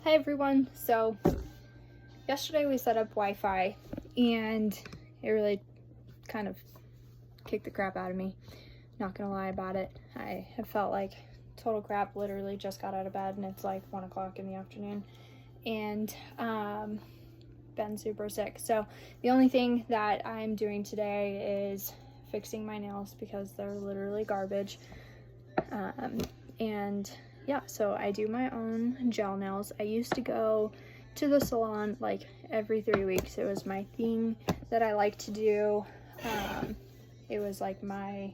Hi everyone. So yesterday we set up Wi-Fi and it really kind of kicked the crap out of me. Not gonna lie about it. I have felt like total crap. Literally just got out of bed and it's like 1 o'clock in the afternoon and been super sick. So the only thing that I'm doing today is fixing my nails because they're literally garbage. And yeah, so I do my own gel nails. I used to go to the salon like every 3 weeks. It was my thing that I like to do. It was like my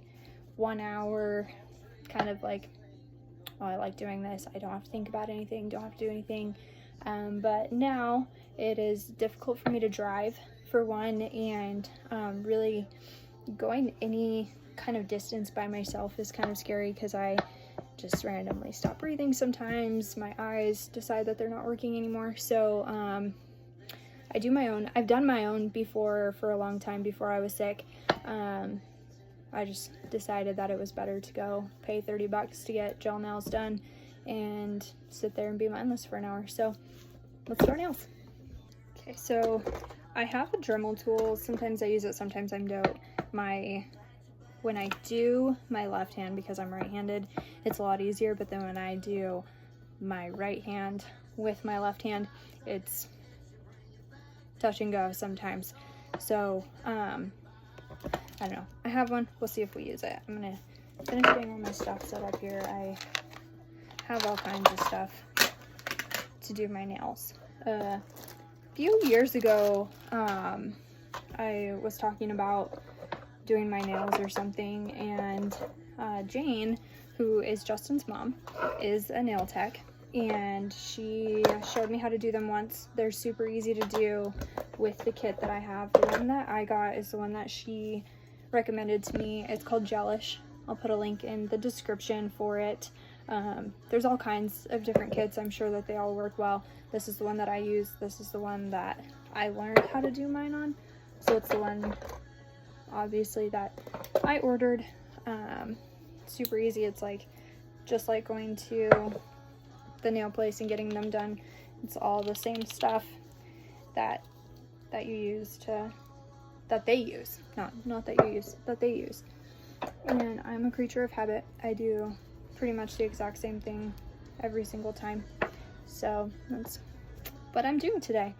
1 hour kind of like, oh, I like doing this. I don't have to think about anything, don't have to do anything. But now it is difficult for me to drive for one, and really going any kind of distance by myself is kind of scary because I just randomly stop breathing sometimes. My eyes decide that they're not working anymore. So I do my own. I've done my own before for a long time before I was sick. I just decided that it was better to go pay 30 bucks to get gel nails done and sit there and be mindless for an hour. So let's do our nails. Okay, so I have a Dremel tool. Sometimes I use it, sometimes I don't. When I do my left hand, because I'm right-handed, it's a lot easier, but then when I do my right hand with my left hand, it's touch and go sometimes. So I don't know, I have one, we'll see if we use it. I'm gonna finish getting all my stuff set up here. I have all kinds of stuff to do my nails. A few years ago, I was talking about doing my nails or something, and Jane, who is Justin's mom, is a nail tech, and she showed me how to do them once. They're super easy to do with the kit that I have. The one that I got is the one that she recommended to me. It's called Gelish. I'll put a link in the description for it. There's all kinds of different kits. I'm sure that they all work well. This is the one that I use. This is the one that I learned how to do mine on. So it's the one obviously that I ordered. Super easy. It's like just like going to the nail place and getting them done. It's all the same stuff that you use to that they use, not that you use, that they use. And I'm a creature of habit. I do pretty much the exact same thing every single time. So that's what I'm doing today.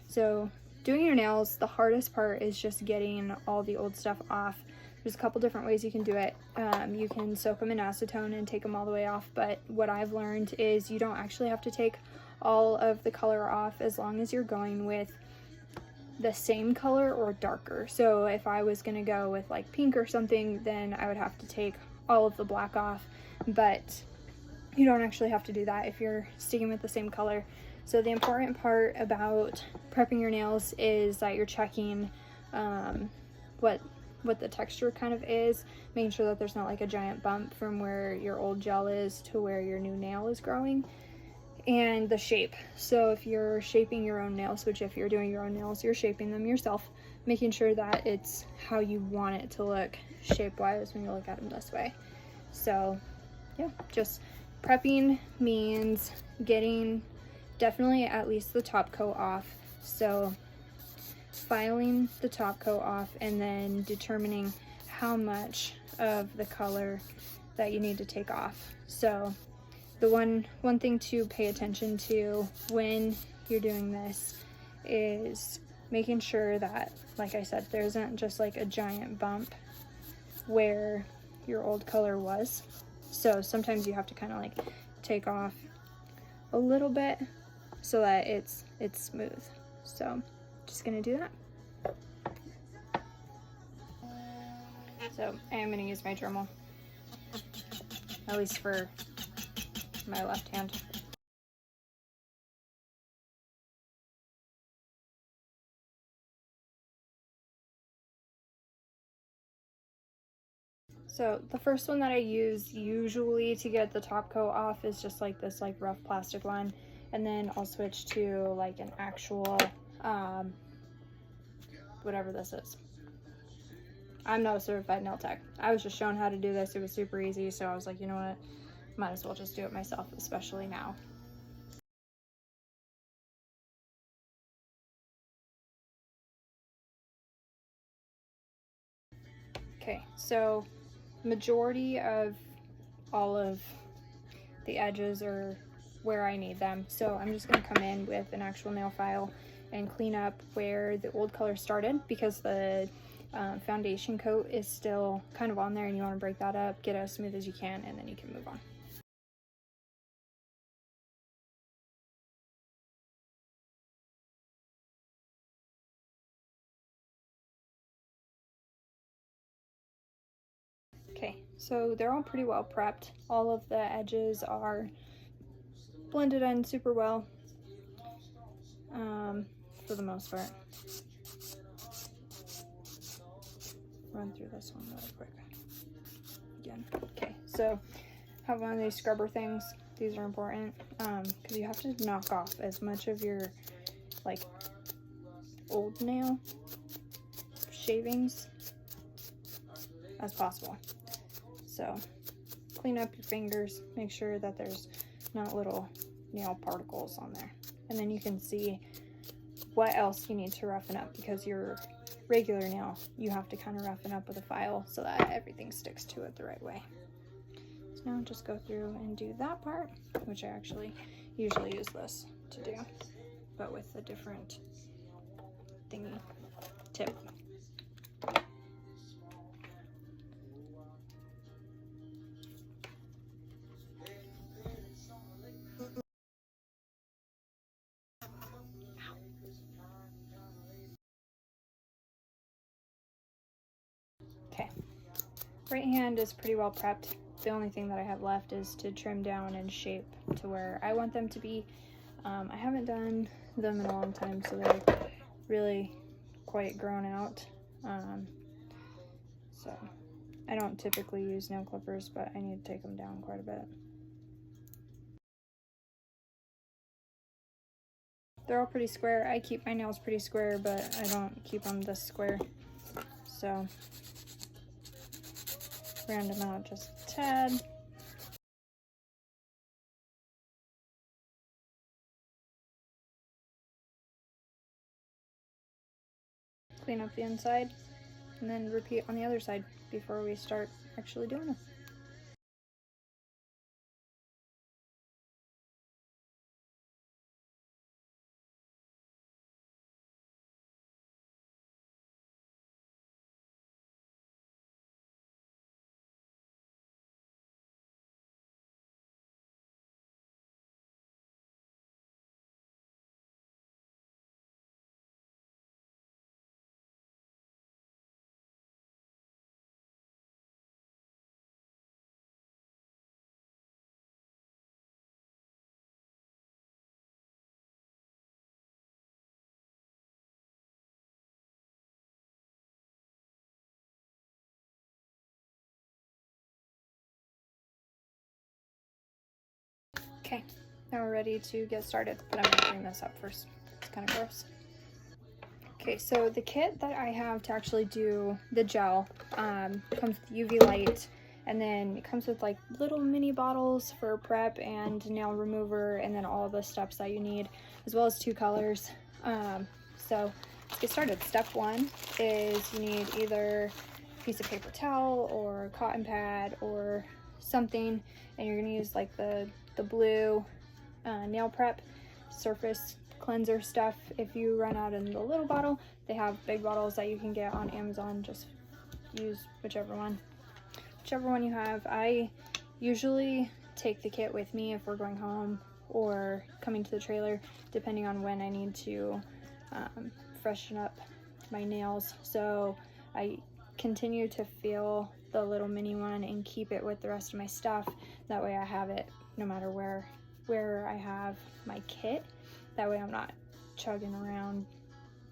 So doing your nails, the hardest part is just getting all the old stuff off. There's a couple different ways you can do it. You can soak them in acetone and take them all the way off, but what I've learned is you don't actually have to take all of the color off as long as you're going with the same color or darker. So if I was gonna go with like pink or something, then I would have to take all of the black off, but you don't actually have to do that if you're sticking with the same color. So the important part about prepping your nails is that you're checking what the texture kind of is, making sure that there's not like a giant bump from where your old gel is to where your new nail is growing, and the shape. So if you're shaping your own nails, which if you're doing your own nails, you're shaping them yourself, making sure that it's how you want it to look shape-wise when you look at them this way. So yeah, just prepping means getting definitely at least the top coat off. So filing the top coat off and then determining how much of the color that you need to take off. So the one thing to pay attention to when you're doing this is making sure that, like I said, there isn't just like a giant bump where your old color was. So sometimes you have to kind of like take off a little bit so that it's smooth. So just gonna do that. So I am gonna use my Dremel, at least for my left hand. So the first one that I use usually to get the top coat off is just like this like rough plastic one, and then I'll switch to like an actual whatever this is. I'm not a certified nail tech. I was just shown how to do this. It was super easy, so I was like, you know what, might as well just do it myself, especially now. Okay, so majority of all of the edges are where I need them. So I'm just gonna come in with an actual nail file and clean up where the old color started, because the foundation coat is still kind of on there, and you want to break that up, get it as smooth as you can, and then you can move on. Okay, so they're all pretty well prepped. All of the edges are blended in super well, for the most part. Run through this one really quick again. Okay, so have one of these scrubber things. These are important because you have to knock off as much of your like old nail shavings as possible. So clean up your fingers, make sure that there's not little nail particles on there, and then you can see what else you need to roughen up, because your regular nail you have to kind of roughen up with a file so that everything sticks to it the right way. So now just go through and do that part, which I actually usually use this to do, but with a different thingy tip. Okay, right hand is pretty well prepped. The only thing that I have left is to trim down and shape to where I want them to be. I haven't done them in a long time, so they're really quite grown out. So I don't typically use nail clippers, but I need to take them down quite a bit. They're all pretty square. I keep my nails pretty square, but I don't keep them this square. So round them out just a tad. Clean up the inside, and then repeat on the other side before we start actually doing them. Okay, now we're ready to get started, but I'm gonna clean this up first. It's kind of gross. Okay, so the kit that I have to actually do the gel comes with UV light, and then it comes with like little mini bottles for prep and nail remover, and then all the steps that you need, as well as 2 colors. So let's get started. Step 1 is you need either a piece of paper towel or a cotton pad or something, and you're gonna use like the blue nail prep surface cleanser stuff. If you run out in the little bottle, they have big bottles that you can get on Amazon. Just use whichever one you have. I usually take the kit with me if we're going home or coming to the trailer, depending on when I need to freshen up my nails. So I continue to fill the little mini one and keep it with the rest of my stuff. That way I have it no matter where I have my kit. That way I'm not chugging around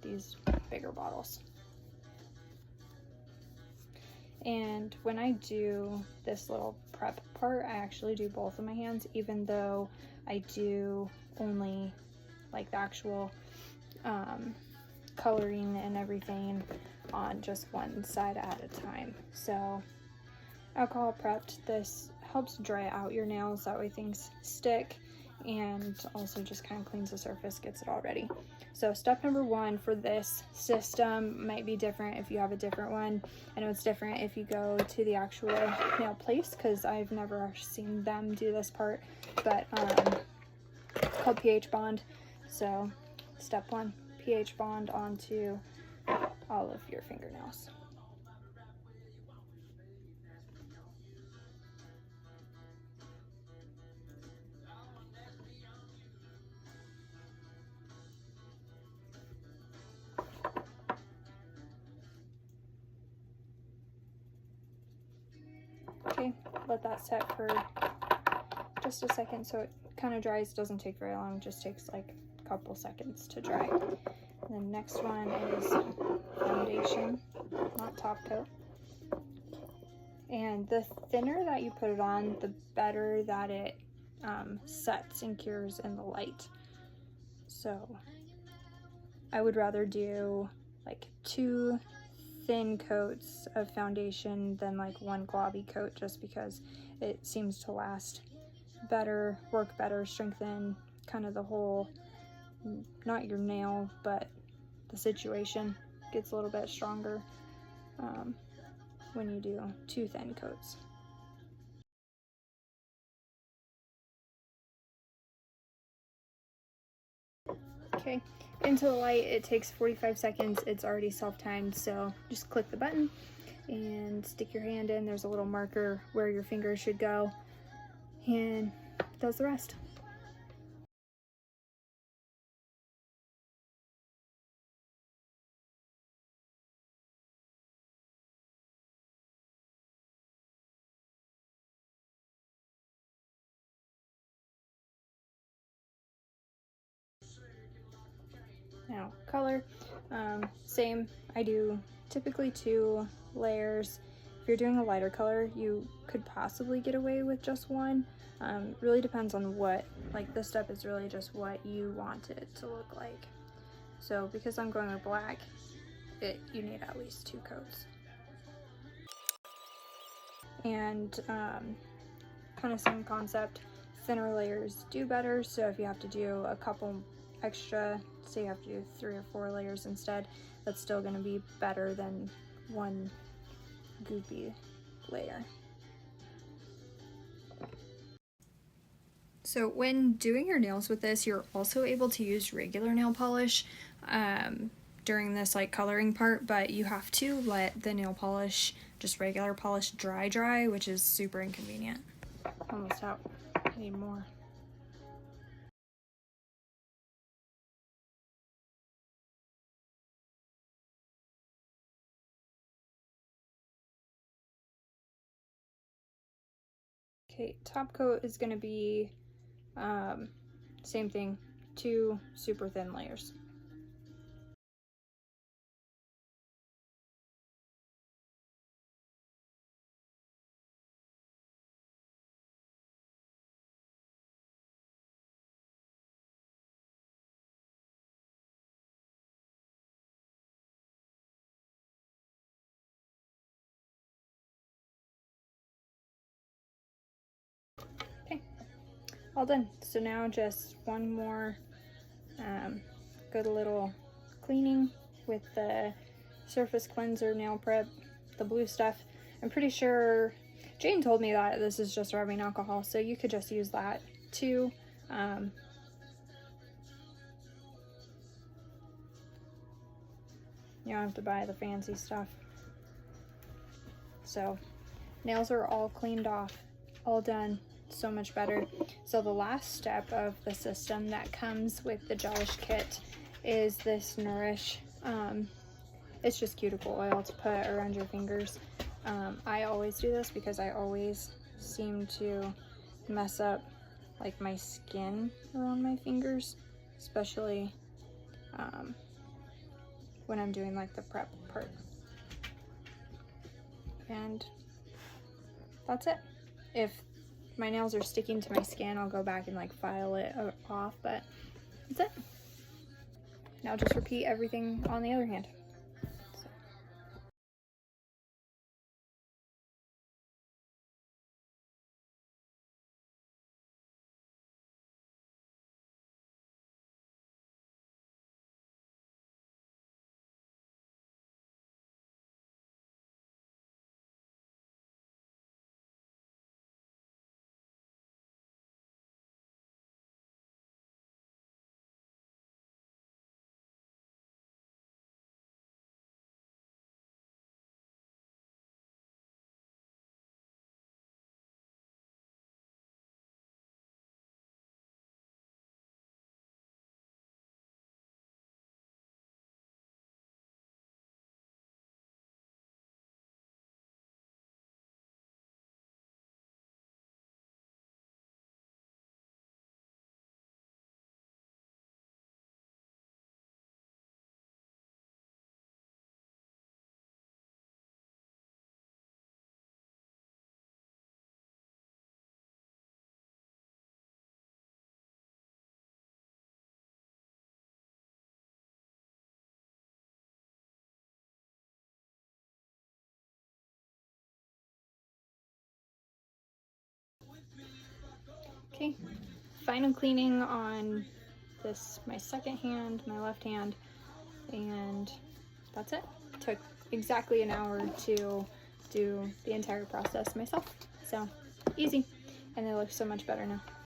these bigger bottles. And when I do this little prep part, I actually do both of my hands, even though I do only like the actual coloring and everything on just one side at a time. So alcohol prepped, this helps dry out your nails, that way things stick and also just kind of cleans the surface, gets it all ready. So step number one for this system might be different if you have a different one. I know it's different if you go to the actual nail place, because I've never seen them do this part, but it's called pH bond. So step one, pH bond onto all of your fingernails. Okay, let that set for just a second so it kind of dries. Doesn't take very long, just takes like a couple seconds to dry. And the next one is foundation, not top coat. And the thinner that you put it on, the better that it sets and cures in the light. So I would rather do like 2 thin coats of foundation than like 1 globby coat, just because it seems to last better, work better, strengthen kind of the whole, not your nail, but the situation gets a little bit stronger when you do 2 thin coats. Okay, into the light, it takes 45 seconds. It's already self-timed, so just click the button and stick your hand in. There's a little marker where your finger should go, and it does the rest. Now, color, same. I do typically 2 layers. If you're doing a lighter color, you could possibly get away with just 1. Really depends on what, like this step is really just what you want it to look like. So because I'm going with black, you need at least 2 coats. And kind of same concept, thinner layers do better. So if you have to do a couple extra, say you have to do 3 or 4 layers instead, that's still going to be better than 1 goopy layer. So when doing your nails with this, you're also able to use regular nail polish during this like coloring part, but you have to let the nail polish, just regular polish, dry, which is super inconvenient. Almost out. I need more. Okay, top coat is going to be same thing, 2 super thin layers. Okay, all done. So now just one more good little cleaning with the surface cleanser nail prep, the blue stuff. I'm pretty sure Jane told me that this is just rubbing alcohol, so you could just use that too. You don't have to buy the fancy stuff. So nails are all cleaned off, all done, so much better. So the last step of the system that comes with the Gelish kit is this Nourish. It's just cuticle oil to put around your fingers. I always do this because I always seem to mess up like my skin around my fingers, especially when I'm doing like the prep part. And that's it. If my nails are sticking to my skin, I'll go back and like file it off, but that's it. Now just repeat everything on the other hand. Okay, final cleaning on this, my second hand, my left hand, and that's it. Took exactly an hour to do the entire process myself, so easy, and they look so much better now.